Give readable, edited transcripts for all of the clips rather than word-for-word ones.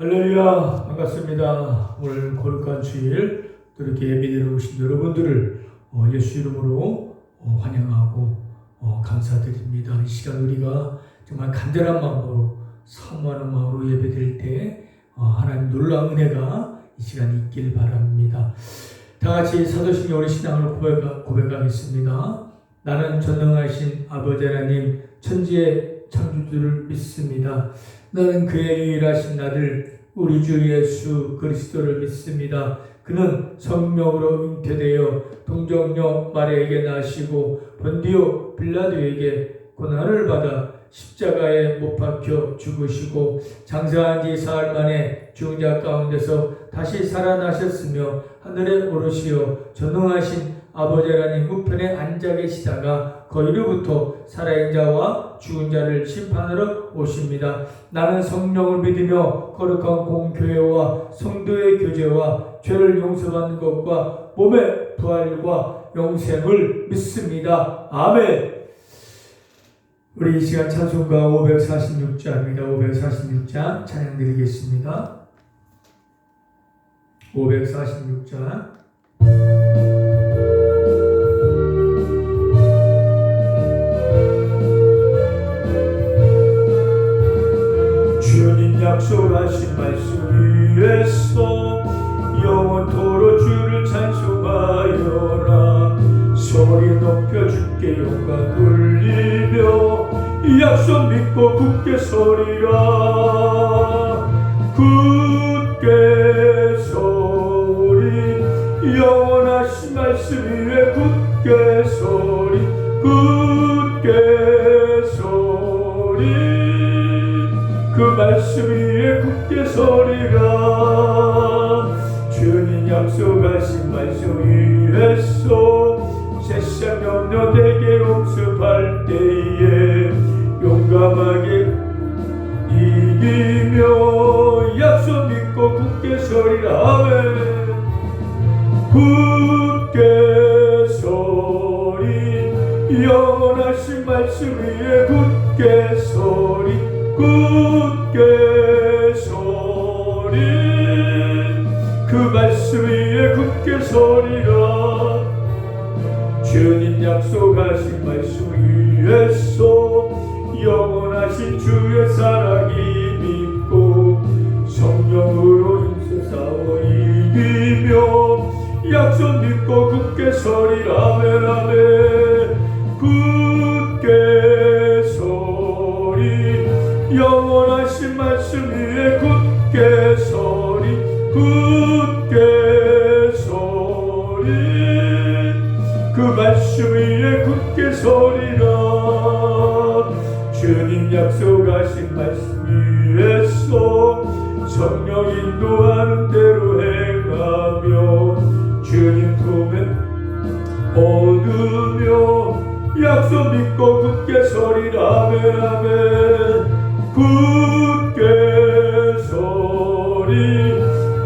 할렐루야, 반갑습니다. 오늘 거룩한 주일 또 이렇게 예배드리러 오신 여러분들을 예수 이름으로 환영하고 감사드립니다. 이 시간 우리가 정말 간절한 마음으로 사모하는 마음으로 예배드릴 때 하나님 놀라운 은혜가 이 시간에 있길 바랍니다. 다 같이 사도신경 우리 신앙을 고백하겠습니다. 나는 전능하신 아버지 하나님 천지의 창조주를 믿습니다. 나는 그의 유일하신 아들 우리 주 예수 그리스도를 믿습니다. 그는 성령으로 잉태되어 동정녀 마리아에게 나시고 본디오 빌라도에게 고난을 받아 십자가에 못 박혀 죽으시고 장사한 지 사흘 만에 죽은 자 가운데서 다시 살아나셨으며 하늘에 오르시어 전능하신 아버지 하나님 우편에 앉아 계시다가 거기로부터 살아있는 자와 죽은 자를 심판하러 오십니다. 나는 성령을 믿으며 거룩한 공교회와 성도의 교제와 죄를 용서받는 것과 몸의 부활과 영생을 믿습니다. 아멘. 우리 이 시간 찬송가 546장입니다. 546장 찬양 드리겠습니다. 546장 주님 약속하신 말씀 위에서 영원토록 주를 찬송하여라. 소리 높여 주께 영광 돌리며 이 약속 믿고 굳게 서리라. 굳게 서리 영원하신 말씀 위에 굳게 서리 굳게 서리 그 말씀 위에 굳게 서리라. 주님 약속하신 말씀 위에서 세상 염려되게 용서할 때에 용감하게 이기며 약속 믿고 굳게 서리라. 아멘. 굳게 서리 영원하신 말씀 위에 굳게 서리 굳게 서리 그 말씀 위에 굳게 서리라. 주님 약속하신 말씀 위에서 영원하신 주의 사랑이 믿고 성령으로 힘써 싸워 이기며 약속 믿고 굳게 서리라. 아멘 아멘. 굳게 서리 영원하신 말씀 위에 굳게 서리 굳게 서리 그 말씀 위에 굳게 서리라. 주님 약속하신 말씀 위에서 성령 인도하는 대로 행하며 주님 품에 얻으며 약속 믿고 굳게 서리라. 아멘 아멘. 굳게 서리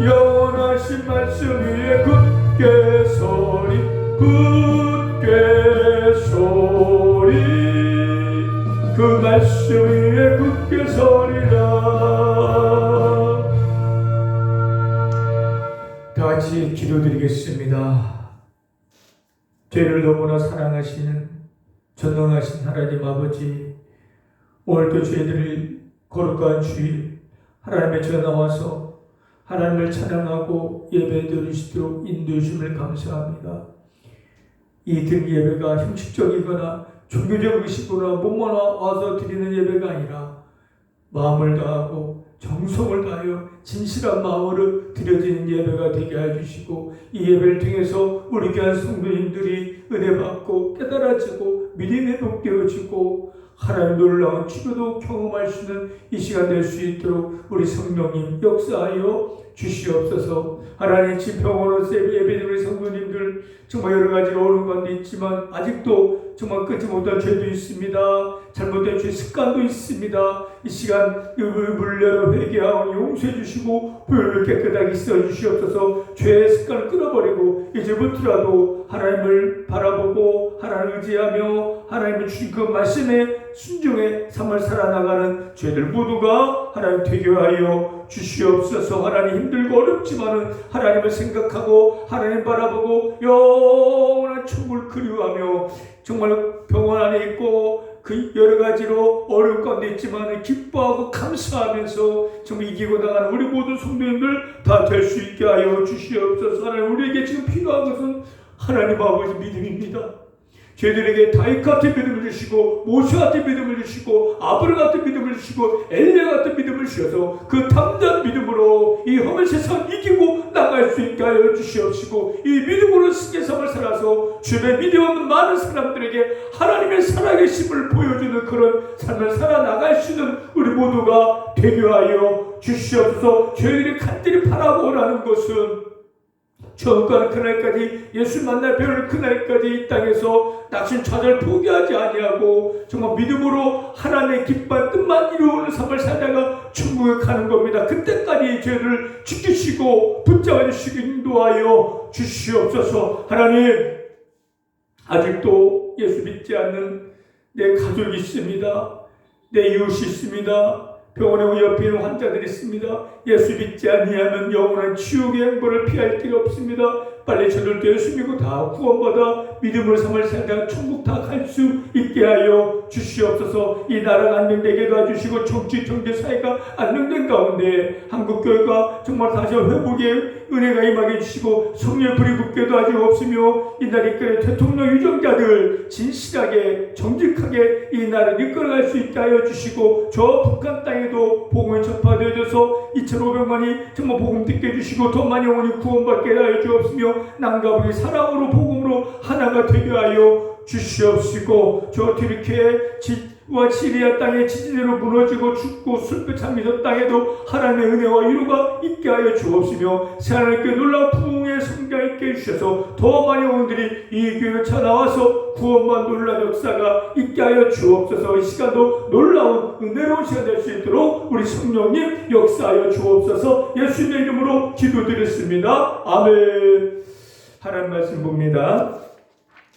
영원하신 말씀 위에 굳게 서리 굳게 서리 그 말씀 위에 굳게 서리라. 다같이 기도드리겠습니다. 죄를 너무나 사랑하시는 전능하신 하나님 아버지, 오늘도 저희들이 거룩한 주일 하나님의 전에 나와서 하나님을 찬양하고 예배 드리시도록 인도해 주심을 감사합니다. 이 드린 예배가 형식적이거나 종교적이시거나 몸만 와서 드리는 예배가 아니라 마음을 다하고 정성을 다하여 진실한 마음으로 드려지는 예배가 되게 해주시고 이 예배를 통해서 우리 귀한 성도님들이 은혜 받고 깨달아지고 믿음이 회복되어지고 하나님 놀라운 치료도 경험할 수 있는 이 시간 될 수 있도록 우리 성령님 역사하여 주시옵소서. 하나님 지평으로서 예배드리는 성도님들 정말 여러 가지로 어려운 건데 있지만 아직도 정말 끊지 못한 죄도 있습니다. 잘못된 죄 습관도 있습니다. 이 시간 물려로 회개하오니 용서해 주시고 보혈로 깨끗하게 씻어 주시옵소서. 죄의 습관을 끊어버리고 이제부터라도 하나님을 바라보고 하나님을 의지하며 하나님을 주신 그 말씀에 순종의 삶을 살아나가는 죄들 모두가 하나님 되게 하여 주시옵소서. 하나님, 힘들고 어렵지만은 하나님을 생각하고 하나님 바라보고 영원한 천국을 그리워하며 정말 병원 안에 있고 그 여러 가지로 어려운 가운데 있지만 기뻐하고 감사하면서 정말 이기고 나가는 우리 모든 성도님들 다 될 수 있게 하여 주시옵소서. 하나님, 우리에게 지금 필요한 것은 하나님 아버지 믿음입니다. 저희들에게 다윗 같은 믿음을 주시고 모세 같은 믿음을 주시고 아브라함 같은 믿음을 주시고 엘리야 같은 믿음을 주셔서 그 담대한 믿음으로 이 험한 세상 이기고 나갈 수 있게 하여 주시옵시고, 이 믿음으로 승의 삶을 살아서 주변에 믿음 없는 많은 사람들에게 하나님의 살아계심을 보여주는 그런 삶을 살아나갈 수 있는 우리 모두가 되게 하여 주시옵소서. 저희들이 간절히 바라고 원하는 것은 처음과 그날까지 예수 만날 배울 그날까지 이 땅에서 낙심 좌절 포기하지 아니하고 정말 믿음으로 하나님의 기뻐한 뜻만 이루는 삶을 살다가 천국에 가는 겁니다. 그때까지 죄를 지키시고 붙잡아 주시고 인도하여 주시옵소서. 하나님, 아직도 예수 믿지 않는 내 가족이 있습니다. 내 이웃이 있습니다. 병원에 옆에 있는 환자들이 있습니다. 예수 믿지 아니하면 영원한 지옥의 행보를 피할 길 없습니다. 빨리 저들도 예수 믿고 다 구원받아 믿음을 삶을 살다가 천국 다 갈 수 있게 하여 주시옵소서. 이 나라가 안정되게 도와주시고 정치 경제 사회가 안정된 가운데 한국교회가 정말 다시 회복의 은혜가 임하게 해주시고 성령의 불이 붙게 도와주옵시며, 이 나라 이끌어 대통령 유정자들 진실하게 정직하게 이 나라를 이끌어갈 수 있게 하여 주시고, 저 북한 땅에도 복음이 전파되어져서 2,500만이 정말 복음 듣게 해주시고 더 많이 영혼이 구원받게 하여 주옵시며, 남과 북이 사랑으로 복음으로 하나가 되게 하여 주시옵시고, 저 튀르키예와 시리아 땅의 지진으로 무너지고 죽고 슬프 잠기던 땅에도 하나님의 은혜와 위로가 있게 하여 주옵시며, 새하늘께 놀라운 부흥의 성장 있게 해주셔서 더 많은 영혼들이 이 교회에 찾아와서 구원만 놀라운 역사가 있게 하여 주옵소서. 이 시간도 놀라운 은혜로운 시간 될 수 있도록 우리 성령님 역사하여 주옵소서. 예수님의 이름으로 기도드렸습니다. 아멘. 하나님 말씀 봅니다.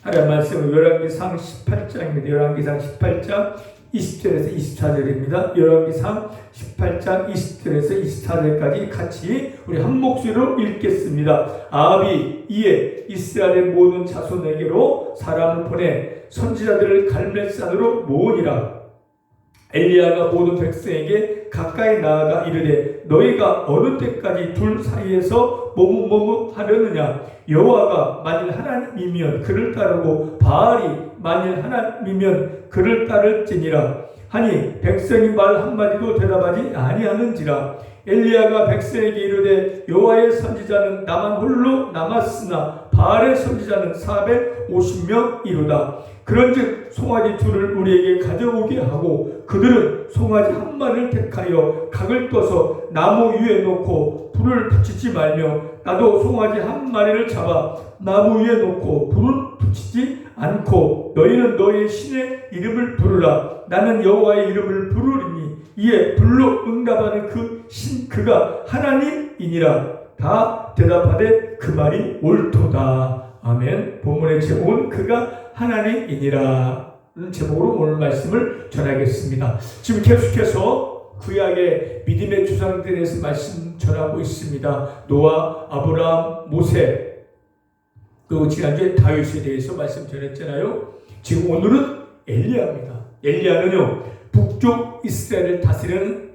하나님 말씀은 열왕기상 18장입니다. 열왕기상 18장 20절에서 24절입니다. 열왕기상 18장 20절에서 24절까지 같이 우리 한 목소리로 읽겠습니다. 아합이 이에 이스라엘의 모든 자손에게로 사람을 보내 선지자들을 갈멜산으로 모으니라. 엘리야가 모든 백성에게 가까이 나아가 이르되 너희가 어느 때까지 둘 사이에서 머뭇머뭇하려느냐. 여호와가 만일 하나님이면 그를 따르고 바알이 만일 하나님이면 그를 따를지니라 하니 백성이 말 한마디도 대답하지 아니하는지라. 엘리야가 백성에게 이르되 여호와의 선지자는 나만 홀로 남았으나 바알의 선지자는 450명이로다. 그런즉 송아지 둘을 우리에게 가져오게 하고 그들은 송아지 한 마리를 택하여 각을 떠서 나무 위에 놓고 불을 붙이지 말며 나도 송아지 한 마리를 잡아 나무 위에 놓고 불을 붙이지 않고 너희는 너희의 신의 이름을 부르라. 나는 여호와의 이름을 부르리니 이에 불로 응답하는 그 신 그가 하나님이니라. 다 대답하되 그 말이 옳도다. 아멘. 본문의 제목은 그가 하나님이니라 는 제목으로 오늘 말씀을 전하겠습니다. 지금 계속해서 구약의 믿음의 조상들에 대해서 말씀 전하고 있습니다. 노아, 아브라함, 모세, 그리고 지난주에 다윗에 대해서 말씀 전했잖아요. 지금 오늘은 엘리야입니다. 엘리야는요, 북쪽 이스라엘을 다스리는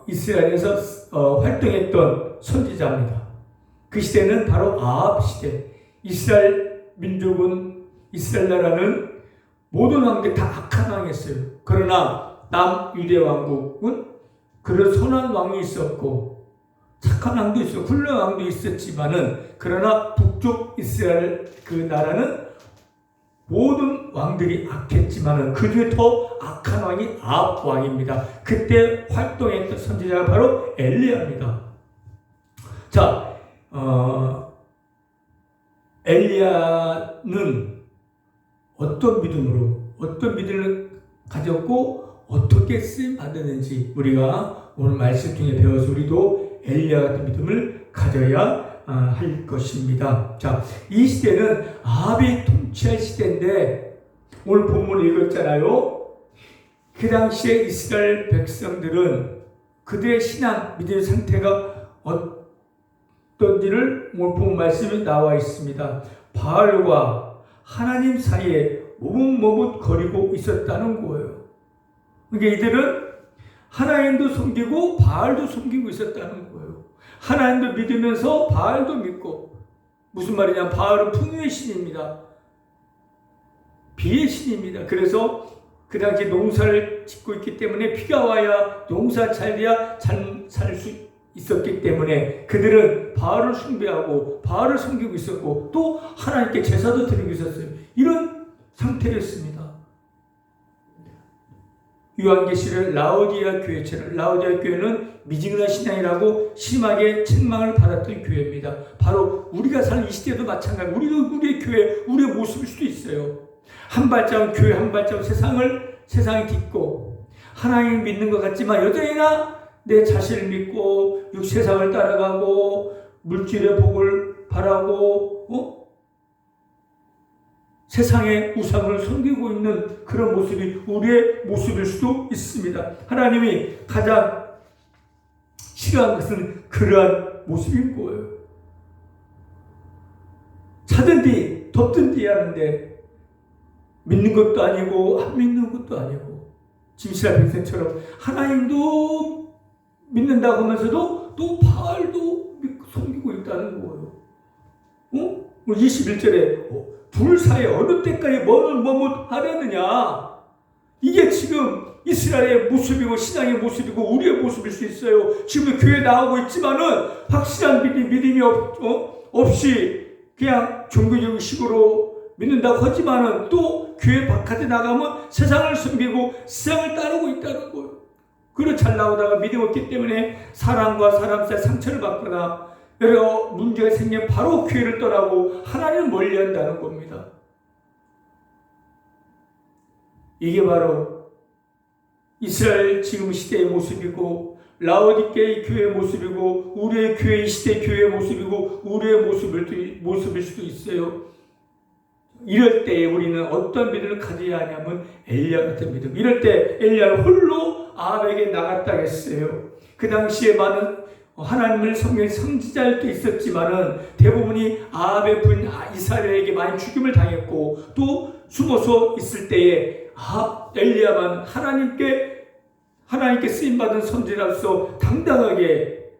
이스라엘에서 활동했던 선지자입니다. 그 시대는 바로 아합 시대. 이스라엘 민족은, 이스라엘 나라는 모든 왕들이 다 악한 왕이었어요. 그러나 남유대 왕국은 그런 선한 왕이 있었고 착한 왕도 있었고 훌륭한 왕도 있었지만은, 그러나 북쪽 이스라엘 그 나라는 모든 왕들이 악했지만은 그 중에 더 악한 왕이 아합 왕입니다. 그때 활동했던 선지자가 바로 엘리야입니다. 자, 엘리야는 어떤 믿음을 가졌고 어떻게 쓰임 받았는지 우리가 오늘 말씀 중에 배워서 우리도 엘리야 같은 믿음을 가져야 할 것입니다. 자, 이 시대는 아합이 통치할 시대인데 오늘 본문을 읽었잖아요. 그 당시에 이스라엘 백성들은 그들의 신앙, 믿음의 상태가 어떤지를 오늘 본 말씀이 나와 있습니다. 바알과 하나님 사이에 머뭇머뭇거리고 있었다는 거예요. 그러니까 이들은 하나님도 섬기고 바알도 섬기고 있었다는 거예요. 하나님도 믿으면서 바알도 믿고. 무슨 말이냐? 바알은 풍요의 신입니다. 비의 신입니다. 그래서 그 당시 농사를 짓고 있기 때문에 비가 와야 농사 잘 돼야 잘 살 수 있었기 때문에 그들은 바알을 숭배하고 바알을 섬기고 있었고 또 하나님께 제사도 드리고 있었어요. 이런 상태였습니다. 요한계시를 라오디아 교회처럼, 라오디아 교회는 미지근한 신앙이라고 심하게 책망을 받았던 교회입니다. 바로 우리가 사는 이 시대도 마찬가지. 우리도 우리의 교회, 우리의 모습일 수도 있어요. 한 발자국 교회, 한 발자국 세상이 딛고 하나님을 믿는 것 같지만 여전히나 내 자신을 믿고 세상을 따라가고 물질의 복을 바라고 세상의 우상을 섬기고 있는 그런 모습이 우리의 모습일 수도 있습니다. 하나님이 가장 싫어하는 것은 그러한 모습인 거예요. 차든 뒤 덮든 뒤 하는데 믿는 것도 아니고 안 믿는 것도 아니고 짐스라 백성처럼 하나님도 믿는다고 하면서도 또 바알도 믿고 섬기고 있다는 거예요. 21절에 둘 사이에 어느 때까지 머뭇하려느냐. 이게 지금 이스라엘의 모습이고 신앙의 모습이고 우리의 모습일 수 있어요. 지금 교회 나오고 있지만은 확실한 믿음이 없이 그냥 종교적인 식으로 믿는다고 하지만은 또 교회 바깥에 나가면 세상을 섬기고 세상을 따르고 있다는 거예요. 그리고 잘 나오다가 믿음 없기 때문에 사람과 사람 사이 상처를 받거나 여러 문제가 생기면 바로 교회를 떠나고 하나님을 멀리한다는 겁니다. 이게 바로 이스라엘 지금 시대의 모습이고 라오디게의 교회의 모습이고 우리의 교회 시대 교회의 모습이고 우리의 모습일 수도 있어요. 이럴 때 우리는 어떤 믿음을 가져야 하냐면 엘리야 같은 믿음. 이럴 때 엘리야는 홀로 아합에게 나갔다 했어요. 그 당시에 많은 하나님을 섬기는 선지자들도 있었지만은 대부분이 아합의 부인 이사랴에게 많이 죽임을 당했고 또 숨어서 있을 때에 엘리야만 하나님께 쓰임받은 선지자로서 당당하게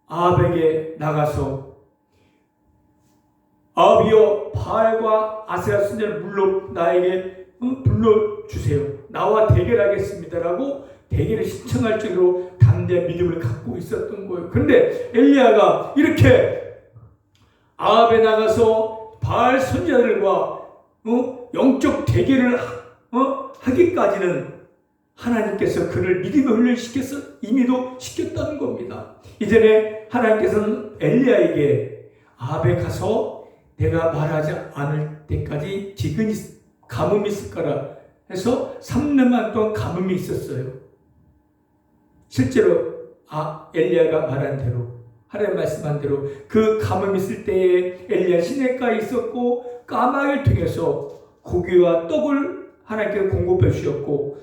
아합에게 나가서 아합이여 바알과 아세라 선지자를 나에게 불러주세요. 나와 대결하겠습니다라고 대결을 신청할 정도로 담대한 믿음을 갖고 있었던 거예요. 그런데 엘리야가 이렇게 아합에 나가서 바알 선지자들과 영적 대결을 하기까지는 하나님께서 그를 믿음의 훈련을 시켜서 이미도 시켰다는 겁니다. 이전에 하나님께서는 엘리야에게 아합에 가서 내가 말하지 않을 때까지 지근이 가뭄이 있을 거라 해서 3년만 동안 가뭄이 있었어요. 실제로 엘리야가 말한 대로 하나님 말씀한 대로 그 가뭄이 있을 때에 엘리야 시내가에 있었고 까마귀를 통해서 고기와 떡을 하나님께서 공급해 주셨고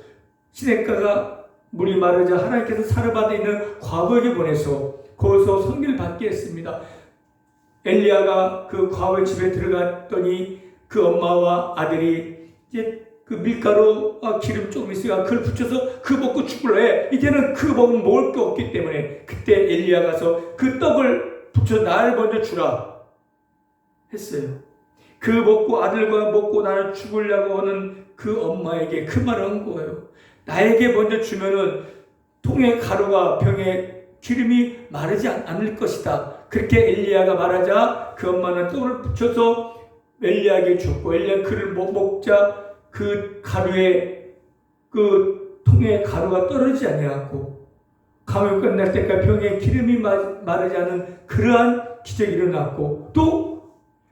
시내가가 물이 마르자 하나님께서 사르바드에 있는 과부에게 보내서 거기서 선기를 받게 했습니다. 엘리야가 그 과부의 집에 들어갔더니 그 엄마와 아들이 이제 그 밀가루와 기름 조금 있으니까 그걸 붙여서 그 먹고 죽을래 해. 이제는 그 먹으면 먹을 게 없기 때문에 그때 엘리야 가서 그 떡을 붙여서 나를 먼저 주라 했어요. 그 먹고 아들과 먹고 나를 죽으려고 하는 그 엄마에게 그 말을 한 거예요. 나에게 먼저 주면은 통에 가루가 병에 기름이 마르지 않을 것이다. 그렇게 엘리야가 말하자 그 엄마는 떡을 붙여서 엘리야에게 줬고 엘리야 그를 먹자 그 가루에 그 통에 가루가 떨어지지 아니하고 가뭄이 끝날 때까지 병에 기름이 마르지 않은 그러한 기적이 일어났고 또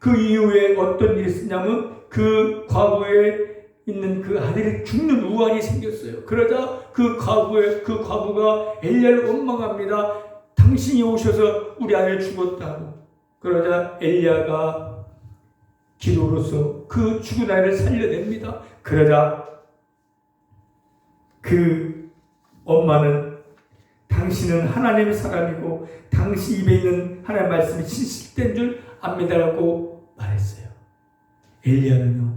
그 이후에 어떤 일이 있었냐면 그 과부에 있는 그 아들이 죽는 우환이 생겼어요. 그러자 그 과부가 엘리야를 원망합니다. 당신이 오셔서 우리 아들 죽었다고. 그러자 엘리야가 기도로서 그 죽은 아이를 살려냅니다. 그러자 그 엄마는 당신은 하나님의 사람이고 당신 입에 있는 하나님의 말씀이 진실된 줄 압니다라고 말했어요. 엘리야는요,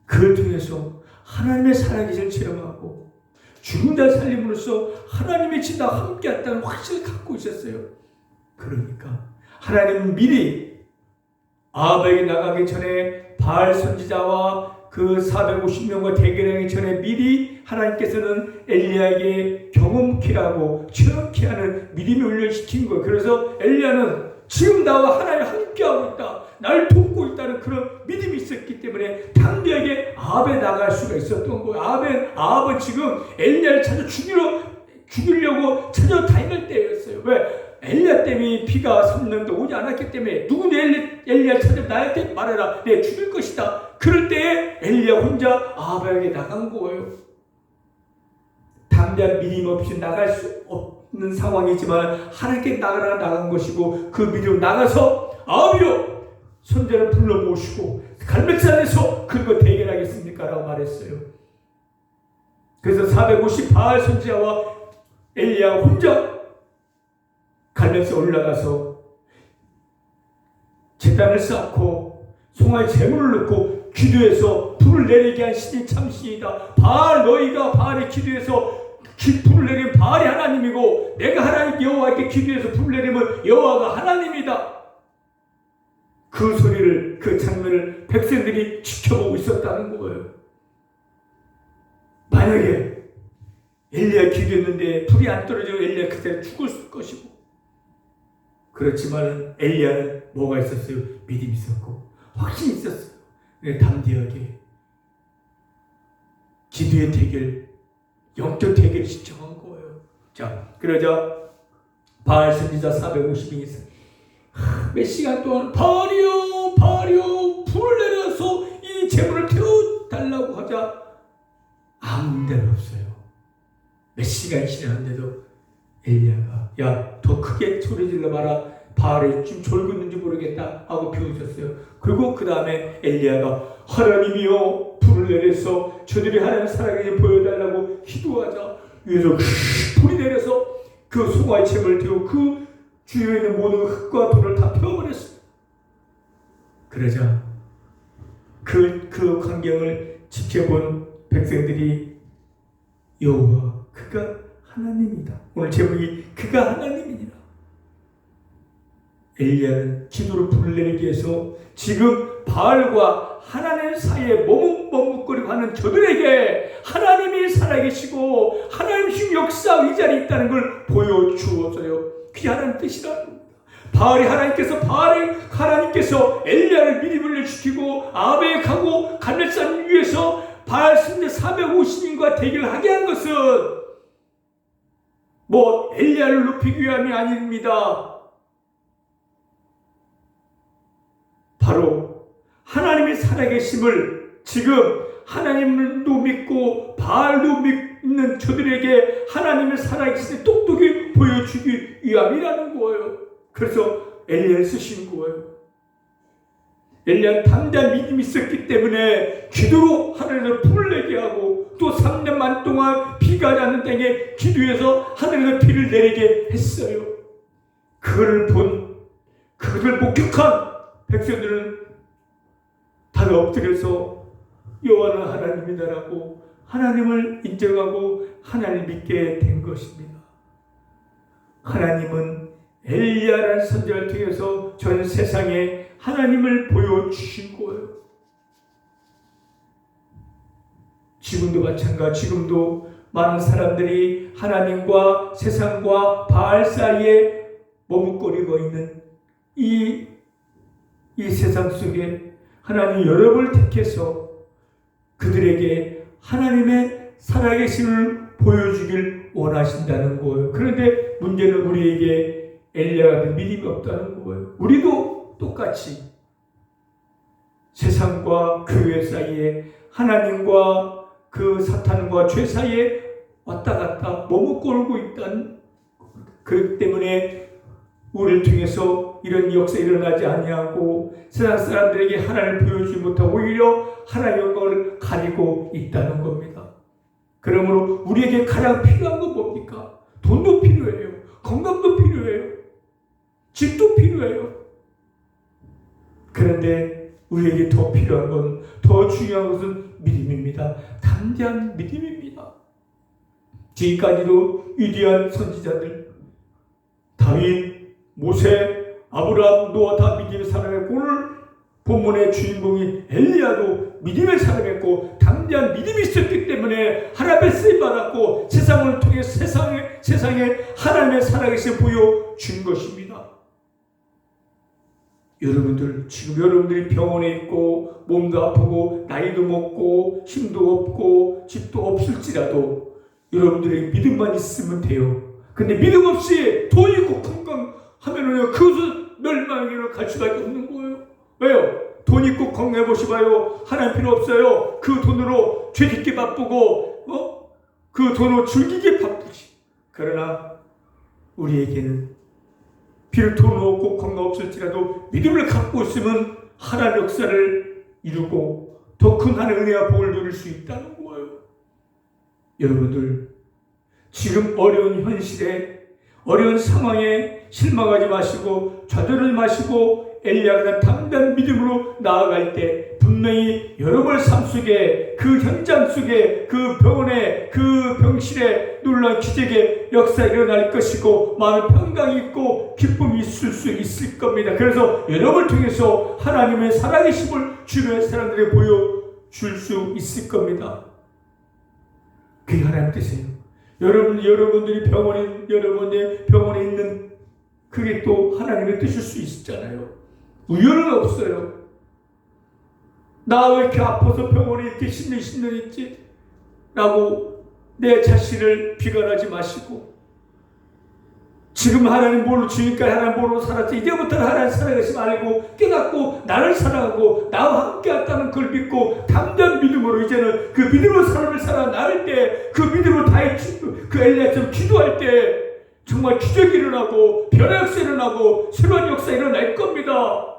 그걸 통해서 하나님의 살아계신 체험하고 죽은 자 살림으로써 하나님의 진다 함께 했다는 확신을 갖고 있었어요. 그러니까 하나님은 미리 아합에게 나가기 전에 바알 선지자와 그 450명과 대결하기 전에 미리 하나님께서는 엘리야에게 경험케 하고 체험케 하는 믿음을 훈련시킨 거예요. 그래서 엘리야는 지금 나와 하나님 함께하고 있다, 나를 돕고 있다는 그런 믿음이 있었기 때문에 담대하게 아합에 나갈 수가 있었던 거예요. 아합은 지금 엘리야를 찾아 죽이려고 찾아다닐 때였어요. 왜? 엘리야 때문에 비가 3년도 오지 않았기 때문에 누구냐 엘리야 찾아 나한테 말해라, 내가 죽일 것이다. 그럴 때에 엘리야 혼자 아합에게 나간 거예요. 담대한 믿음 없이 나갈 수 없는 상황이지만 하나님께 나간 것이고, 그 믿음 나가서 아합이요 손자를 불러 모시고 갈멜산에서 그거 대결하겠습니까? 라고 말했어요. 그래서 450 바알 선지자와 엘리야 혼자 갈멜산 올라가서 제단을 쌓고 송아지 제물을 넣고 기도해서 불을 내리게 한 신이 참 신이다. 바알, 너희가 바알에 기도해서 불을 내리면 바알이 하나님이고 내가 하나님 여호와께 기도해서 불을 내리면 여호와가 하나님이다. 그 소리를, 그 장면을 백성들이 지켜보고 있었다는 거예요. 만약에 엘리야 기도했는데 불이 안 떨어지고 엘리야 그때 죽을 것이고, 그렇지만 엘리야는 뭐가 있었어요? 믿음이 있었고 확신이 있었어요. 담대하게 기도의 대결, 영적 대결을 신청한 거예요. 자, 그러자 바알 선지자 450명이 있어요. 몇 시간 동안 바알이여 불을 내려서 이 제물을 태워달라고 하자 아무 데는 없어요. 몇 시간이 지났는데도 엘리야가 야, 더 크게 소리 질러봐라, 바알이 좀 졸고 있는지 모르겠다 하고 비웃었어요. 그리고 그 다음에 엘리야가 하나님이여 불을 내려서 저들이 하나님 살아계신 보여달라고 기도하자 위에서 불이 내려서 그 송아지 제물을 태우고 그 주위에 있는 모든 흙과 돌을 다 태워버렸어요. 그러자 그 광경을 지켜본 백성들이 여호와 그가 하나님이다. 오늘 제목이 그가 하나님이니라. 엘리야는 기도로 불을 내리기 위해서 지금 바알과 하나님 사이에 머뭇거리고 하는 저들에게 하나님이 살아계시고 하나님의 역사 이 자리에 있다는 걸 보여주었어요. 그게 하나님 뜻이라는 겁니다. 하나님께서 엘리야를 미리 훈련시키고 아합에 가고 갈멜산 위에서 바알 선지자 450인과 대결을 하게 한 것은 엘리야를 높이기 위함이 아닙니다. 바로 하나님의 살아계심을 지금 하나님도 믿고 바알도 믿는 저들에게 하나님의 살아계심을 똑똑히 보여주기 위함이라는 거예요. 그래서 엘리야를 쓰신 거예요. 엘리야는 담대한 믿음이 있었기 때문에 기도로 하늘에서 불을 내게 하고 또 3년만 동안 비가 나지 않는 땅에 기도해서 하늘에서 비를 내리게 했어요. 그걸 목격한 백성들은 다들 엎드려서 여호와는 하나님이다라고 하나님을 인정하고 하나님을 믿게 된 것입니다. 하나님은 엘리야라는 선지자를 통해서 전 세상에 하나님을 보여주신 거예요. 지금도 마찬가지, 지금도 많은 사람들이 하나님과 세상과 바알 사이에 머뭇거리고 있는 이 세상 속에 하나님 여러분을 택해서 그들에게 하나님의 살아계심을 보여주길 원하신다는 거예요. 그런데 문제는 우리에게 엘리야 같은 믿음이 없다는 거예요. 우리도 똑같이 세상과 교회 사이에 하나님과 그 사탄과 죄 사이에 왔다 갔다 머뭇거리고 있다는, 그렇기 때문에 우리를 통해서 이런 역사 일어나지 아니하고 세상 사람들에게 하나님을 보여주지 못하고 오히려 하나님의 영광을 가리고 있다는 겁니다. 그러므로 우리에게 가장 필요한 건 뭡니까? 돈도 필요해요. 건강도 필요해요. 집도 필요해요. 그런데 우리에게 더 필요한 건, 더 중요한 것은 믿음입니다. 담대한 믿음입니다. 지금까지도 위대한 선지자들, 다윗, 모세, 아브라함, 노아 다 믿음의 사람이었고, 오늘 본문의 주인공인 엘리야도 믿음의 사람이었고 담대한 믿음이 있었기 때문에 하나님의 쓰임 받았고 세상을 통해 세상에 하나님의 살아계신 보여준 것입니다. 여러분들, 지금 여러분들이 병원에 있고 몸도 아프고 나이도 먹고 힘도 없고 집도 없을지라도 여러분들의 믿음만 있으면 돼요. 근데 믿음 없이 돈 있고 건강하면은요, 그것은 멸망으로 갈 수밖에 없는 거예요. 왜요? 돈 있고 건강해 보시봐요. 하나님 필요 없어요. 그 돈으로 죄짓기 바쁘고 그 돈으로 즐기기 바쁘지. 그러나 우리에게는 비록 돈 없고 건강 없을지라도 믿음을 갖고 있으면 하나님의 역사를 이루고 더 큰 하나님의 은혜와 복을 누릴 수 있다는 거예요. 여러분들, 지금 어려운 현실에, 어려운 상황에 실망하지 마시고 좌절하지 마시고 엘리야가 담대한 믿음으로 나아갈 때 분명히 여러분의 삶 속에, 그 현장 속에, 그 병원에, 그 병실에 놀라운 기적의 역사가 일어날 것이고 마음에 평강이 있고 기쁨이 있을 수 있을 겁니다. 그래서 여러분을 통해서 하나님의 살아계심을 주변의 사람들에게 보여줄 수 있을 겁니다. 그게 하나님 뜻이에요. 여러분들이 여러분의 병원에 있는 그게 또 하나님의 뜻일 수 있잖아요. 우연은 없어요. 나 왜 이렇게 아파서 병원에 이렇게 10년 있지? 라고 내 자신을 비관하지 마시고, 지금 하나님 뭘로 주니까 하나님 뭘로 살았지, 이제부터는 하나님 살아계심 알고 깨닫고 나를 사랑하고 나와 함께 했다는 걸 믿고 담대한 믿음으로 이제는 그 믿음으로 삶을 살아 나갈 때, 그 믿음으로 그 엘리야처럼 기도할 때 정말 기적이 일어나고 변화 역사 일어나고 새로운 역사 일어날 겁니다.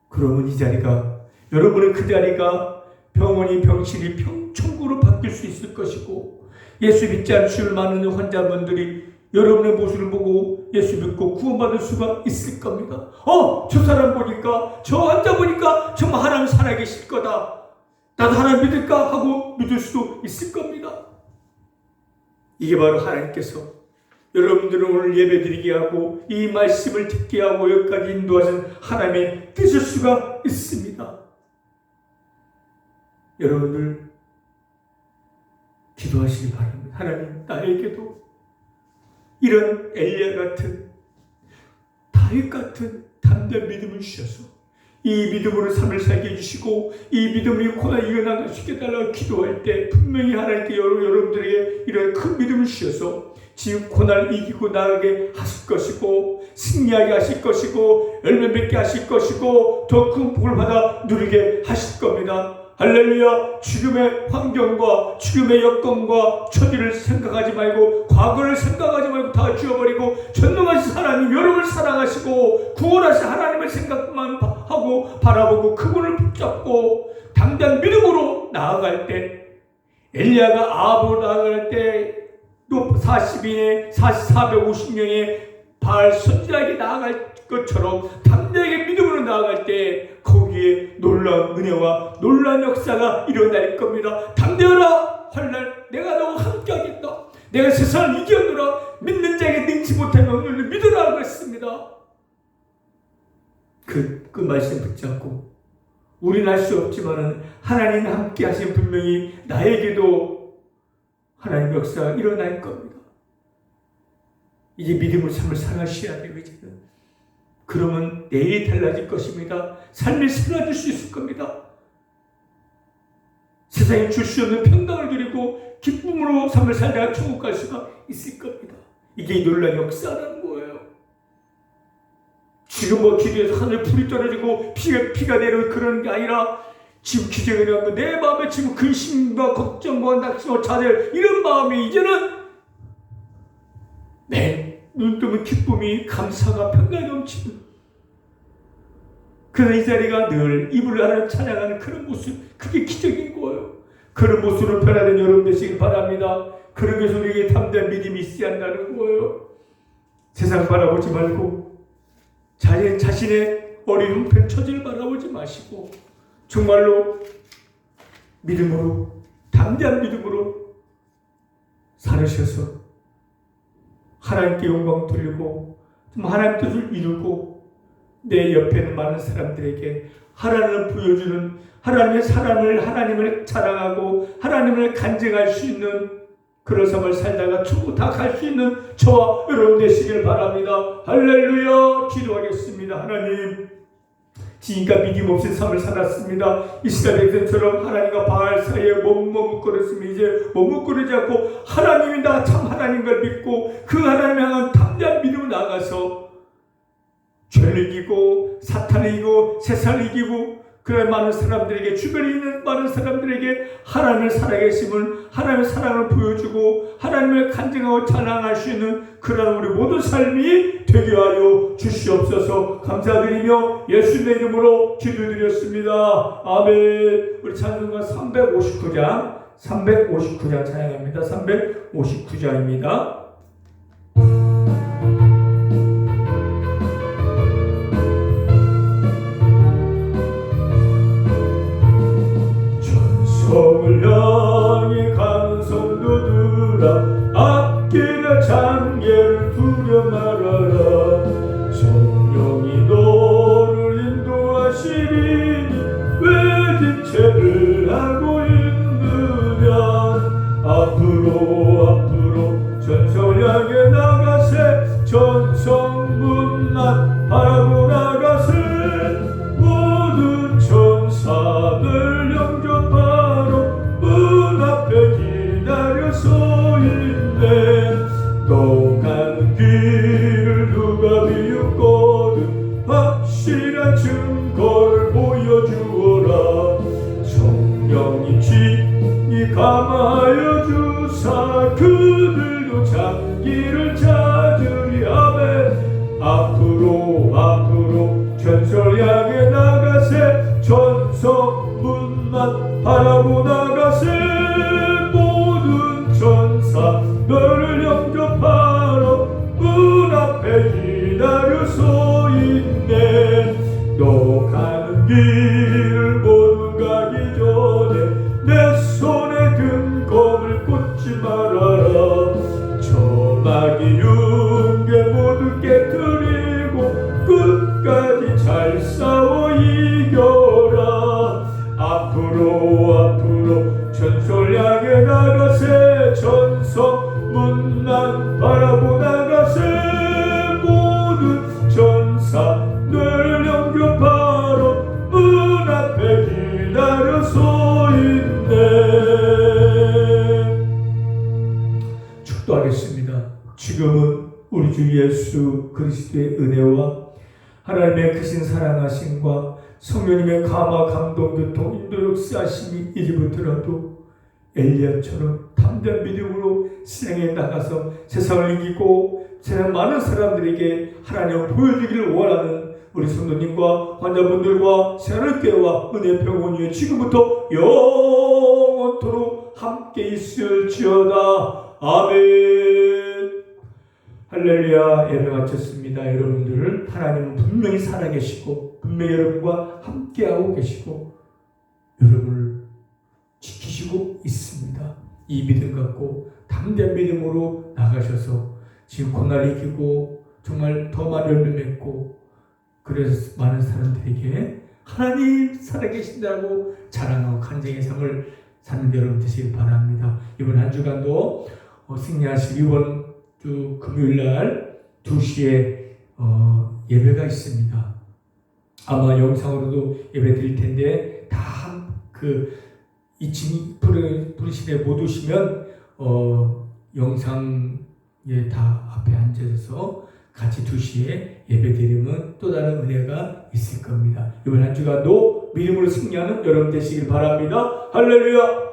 그러면 이 자리가, 여러분의 그 자리가 병원이 병실이 천국으로 바뀔 수 있을 것이고, 예수 믿지 않는 줄 많은 환자분들이 여러분의 모습을 보고 예수 믿고 구원받을 수가 있을 겁니다. 저 사람 보니까, 저 환자 보니까 정말 하나님 살아계실 거다, 나도 하나님 믿을까 하고 믿을 수도 있을 겁니다. 이게 바로 하나님께서 여러분들은 오늘 예배드리게 하고 이 말씀을 듣게 하고 여기까지 인도하신 하나님의 뜻일 수가 있습니다. 여러분들 기도하시기 바랍니다. 하나님, 나에게도 이런 엘리야 같은, 다윗 같은 담대한 믿음을 주셔서 이 믿음으로 삶을 살게 해주시고 이 믿음으로 고난 이겨나갈 수 있게 달라고 기도할 때 분명히 하나님께 여러분들에게 이런 큰 믿음을 주셔서 지금 고난을 이기고 나가게 하실 것이고 승리하게 하실 것이고 열매 맺게 하실 것이고 더 큰 복을 받아 누리게 하실 겁니다. 할렐루야. 지금의 환경과 지금의 여건과 처지를 생각하지 말고 과거를 생각하지 말고 다 지워버리고 전능하신 하나님, 여러분을 사랑하시고 구원하신 하나님의 생각만 하고 바라보고 그분을 붙잡고 당장 믿음으로 나아갈 때, 엘리야가 아합으로 나아갈 때 또 450명의 바알 선지자에게 나아갈 것처럼 담대하게 믿음으로 나아갈 때 거기에 놀라운 은혜와 놀라운 역사가 일어날 겁니다. 담대하라, 환난 내가 너와 함께하겠다. 내가 세상을 이겨노라. 믿는 자에게 능치 못하면 오늘 믿으라 하고 했습니다. 그 말씀 붙잡고 우리는 할 수 없지만 하나님 함께 하신 분명히 나에게도 하나님의 역사가 일어날 겁니다. 이제 믿음을 삶을 살아가셔야 돼요. 이제는. 그러면 내일이 달라질 것입니다. 삶이 새로워질 수 있을 겁니다. 세상에 줄 수 없는 평강을 누리고 기쁨으로 삶을 살다가 천국 갈 수가 있을 겁니다. 이게 놀라운 역사라는 거예요. 지금 기도해서 하늘 불이 떨어지고 피가 내리는 그런 게 아니라 지금 기적이 일어나고 내 마음에 지금 근심과 걱정과 낙심과 좌절, 이런 마음이 이제는 내 눈뜨면 기쁨이, 감사가, 평강이 넘치는, 그래서 이 자리가 늘 이불을 하나님 찬양하는 그런 모습, 그게 기적인 거예요. 그런 모습으로 변화된 여러분 되시길 바랍니다. 그러기 위해서 우리에게 담대한 믿음이 있어야 한다는 거예요. 세상 바라보지 말고 자신의 어린 형편 처지를 바라보지 마시고 정말로 믿음으로, 담대한 믿음으로 살으셔서 하나님께 영광 돌리고 하나님 뜻을 이루고 내 옆에 있는 많은 사람들에게 하나님을 보여주는, 하나님의 사랑을, 하나님을 자랑하고 하나님을 간증할 수 있는 그런 삶을 살다가 천국 다 갈 수 있는 저와 여러분 되시길 바랍니다. 할렐루야. 기도하겠습니다. 하나님, 지금까지 믿음 없이 삶을 살았습니다. 이스라엘 백성처럼 하나님과 바알 사이에 머뭇거렸으면 이제 머뭇거리지 않고 하나님이 나 참 하나님을 믿고 그 하나님을 향한 담대한 믿음으로 나가서 죄를 이기고 사탄을 이기고 세상을 이기고 그런 많은 사람들에게, 주변에 있는 많은 사람들에게 하나님을 살아계심을, 하나님의 사랑을 보여주고 하나님을 간증하고 찬양할 수 있는 그런 우리 모든 삶이 되게 하여 주시옵소서. 감사드리며 예수님의 이름으로 기도드렸습니다. 아멘. 우리 찬송가 359장 찬양합니다. 359장입니다. 성을 향해 가는 성도들아, 앞길의 장애를 두려 말아라. 성령이 너를 인도하시리니 왜 뒷채를 하고 있느냐. 앞으로 전성을 향해 나가세. 전성문만 바라보 나가세. 모든 천사들 영접하러 문 앞에 기다려 서 있네. 너 가는 길을 누가 비웃거든 확실한 증거를 보여주어라. 성령이 친히 감하여 주사 그들도 장기를 찾으리. 아멘. 앞으로 전설 향해 나가세. 전성문만 바라보 나가세. 모든 천사 너를 영접하러 문 앞에 기다려 서 있네. 너 가는 길을 모두 가기 전에 내 손에 든 검을 꽂지 말아라. 저마귀 윤계 모두 깨뜨리고 끝까지 잘 싸워 이겨라. 앞으로 전설 향해 나가세. 전성문만 바라보 나가세. 모든 천사 늘 영접하러 문 앞에 기다려 서 있네. 축도하겠습니다. 지금은 우리 주 예수 그리스도의 은혜와 하나님의 크신 사랑하심과 성령님의 감화 감동 교통 인도 역사하심이 이제부터라도 엘리야처럼 담대한 믿음으로 세상에 나가서 세상을 이기고 세상 많은 사람들에게 하나님을 보여주기를 원하는 우리 성도님과 환자분들과 새하늘교회와 은혜병원 위에 지금부터 영원토록 함께 있을지어다. 아멘. 할렐루야. 예배 마쳤습니다. 여러분들을 하나님은 분명히 살아계시고 분명히 여러분과 함께하고 계시고 여러분을 지키시고 있습니다. 이 믿음 갖고 담대한 믿음으로 나가셔서 지금 고난을 이기고 정말 더 많은 열매 맺고 그래서 많은 사람들에게 하나님 살아계신다고 자랑하고 간증의 삶을 사는 여러분 되시길 바랍니다. 이번 한 주간도 승리하실 이번 주 금요일날 2시에 예배가 있습니다. 아마 영상으로도 예배 드릴 텐데 다 그 2층 부르시에 못 오시면 영상에 다 앞에 앉아서 같이 2시에 예배 드리면 또 다른 은혜가 있을 겁니다. 이번 한 주간도 믿음으로 승리하는 여러분 되시길 바랍니다. 할렐루야.